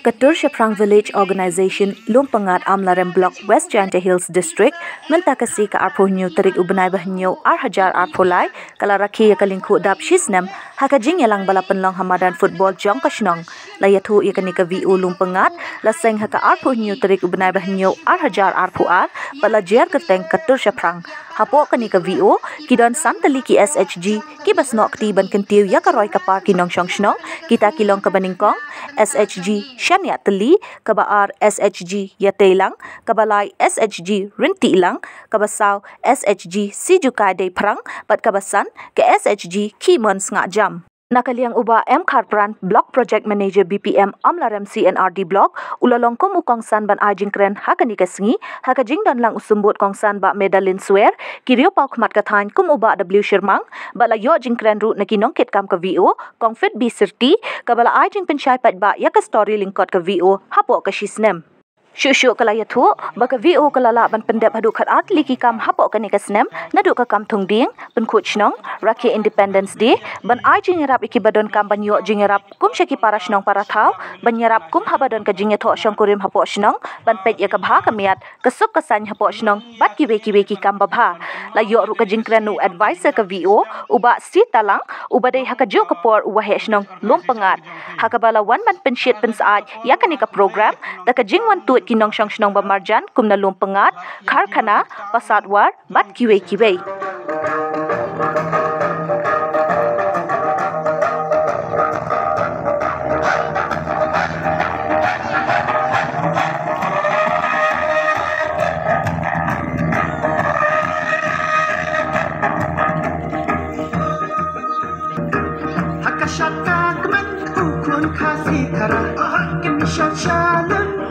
Ketur Sheprang Village Organisation Lumpengat Amlarem Block West Jante Hills District mentakasi ke arpuh new terik ubenai bahnyo hajar arpulai kala rakhi ya kalingku dap shisnem hakajing yalang balapan long hamadan football jong kashnong layathu yakani ka VU Lumpengat laseng haka arpuh new terik ubenai bahnyo hajar arpuar balajer keteng Ketur Sheprang hapo kani ka VU kidon santali ki SHG ki basnok ti ban kentiu ya karoi kapar kinong shongshnong kita kilong ka baningkong SHG Shania Teli, kabaar SHG Yatelang, kabalai SHG Rinti Ilang, kabasau SHG Sijukai Day Perang, pat kabasan ke SHG Kimon Sengak Jam. Nakaliang uba M. Karpran, Block Project Manager BPM Amlarem CNRD Block, ulalong komu kongsan ban ajing kren hakani kesengi, hakajing dan lang usumbut kongsan ba medalin swear, kirio pau kemat kathain kum uba W. Shirmang, bala yo jing kren ru nakinong kit kam ke VO, kongfit B. Sirti, kabala ajing pensyai pat ba ya ke story lingkot ke VO, hapo ke shisnem. Syuk-syuk kalaya tu, baka VO kalala ban pendep hadu kat art liki kam hapok kani kasnem, nadu ka kam thung ding, ban coach nong, Rakhi Independence Day, ban ai jingerap iki badon kam ban yok jingerap kum syaki para shnong para thau, ban nyerap kum habadon ka jingya thok syong kurim hapok shnong, ban pej ya ka bha kamiat, kesuk kesan hapok shnong, bat kiwe-kiwe ki kam babha. La yok ru ka jingkren nu advisor ka VO, uba si talang, uba day haka jo kapor uwa he shnong Lumpengat. Haka bala wan ban pensyit pensaaj, ya kani ka program, da ka jingwan tu kinong syong shnong bamarjan kumna Lumpengat, Karkhana, Pasatwar, bat kiwe-kiwe. Hakashaka kman ukun kasi kara, kemishan shalem.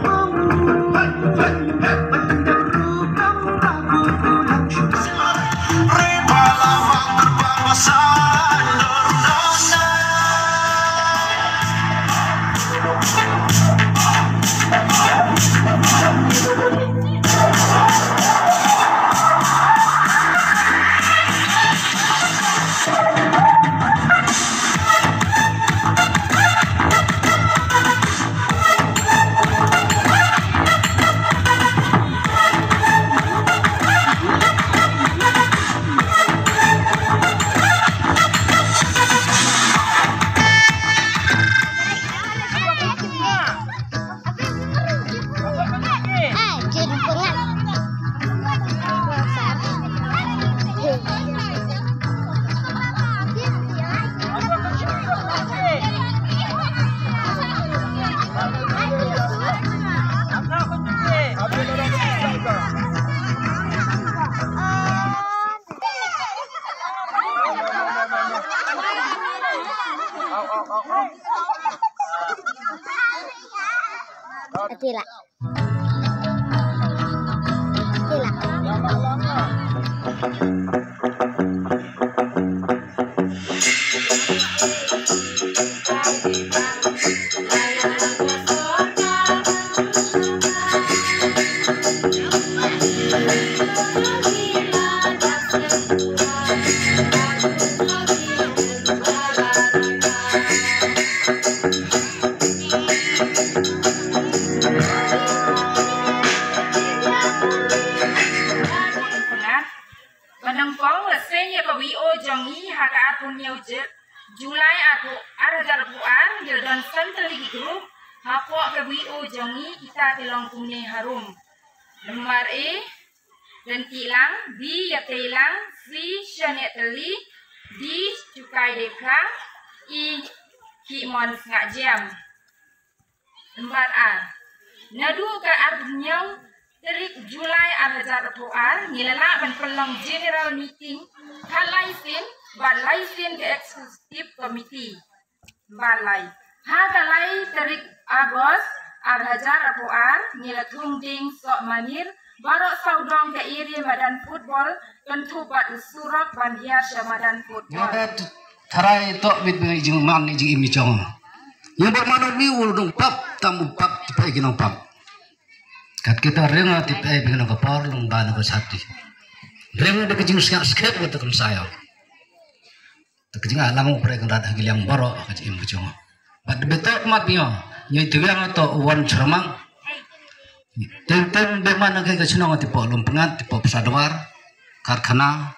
Tidak. Julai aku ada puan dan santri group hapok ke VO jangi kita tilong kumne harum lembar E dan tilang di ya tilang si Shania Teli di cukai deklang I Kimon Sengak Jam lembar A nadu ke arnyong terik Julai ada puan ngilala ban pelong general meeting kalaisin balaisin ke eksekutif komiti balai hagalai terik Agos arhajar apuar nila tungding sok manir barok saudong ke iri madan football tentu bat surat bandia syamadan football tarai tok bit bengi jing man ni jing imi chong nyebok manor mi ulung pap tamu pap tipai kinong pap kat kita renga tipai bengi kapar lung bana ko sati Rem ada kecing skep gitu kan saya. Kecing alang upre kan rada giliang borok kecing kecing. Bad betok mat bio. Nyai tuang atau wan cermang. Tem be mana ke kecing ngati po lumpengat tipo pesadwar karkhana.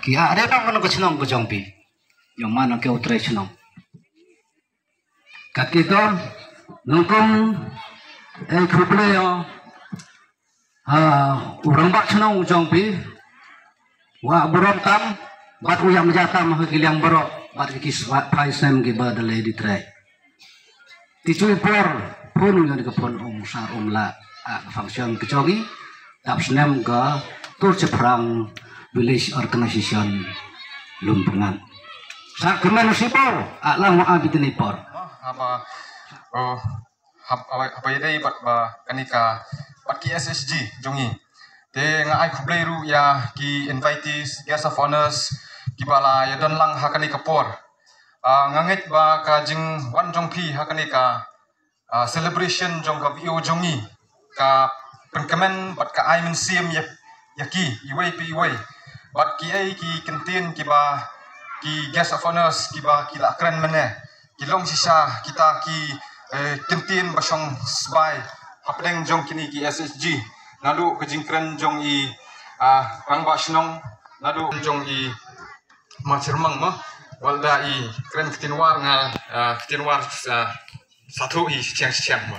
Kia ada nang mana kecing kecing pi. Yang mana ke utre kecing. Kaki ko nungkum kuple yo. Urang bak senang ujang pi, wa borong tam, bat uyam jatam hakilang borok, bat kis paisem ke badalai di tray. Ticui por, pun yang dikepon sar la function kecogi, tap senem ke tur ceprang village organization lumpengan. Sa kemen sipor, lang mo abit ni por. Apa yadai bat ba kanika bat ki SSG jongi te ngai khubleiru ya ki invitees guest of honors ki bala ya don lang hakani kapor nganget ba ka jing wan jong phi hakani ka celebration jong ka bio jongi ka penkemen bat ka ai men sim ya ki iwei pi iwei bat ki ai ki kentin ki ba ki guest of honors ki ba ki la kren mene ki long sisa kita ki kentin basong sbai hapdeng jong kini ki SSG nadu kejingkren jong i rangba shnong nadu jong i macermang ma walda i kren ketinwar nga ketinwar satu i siang ma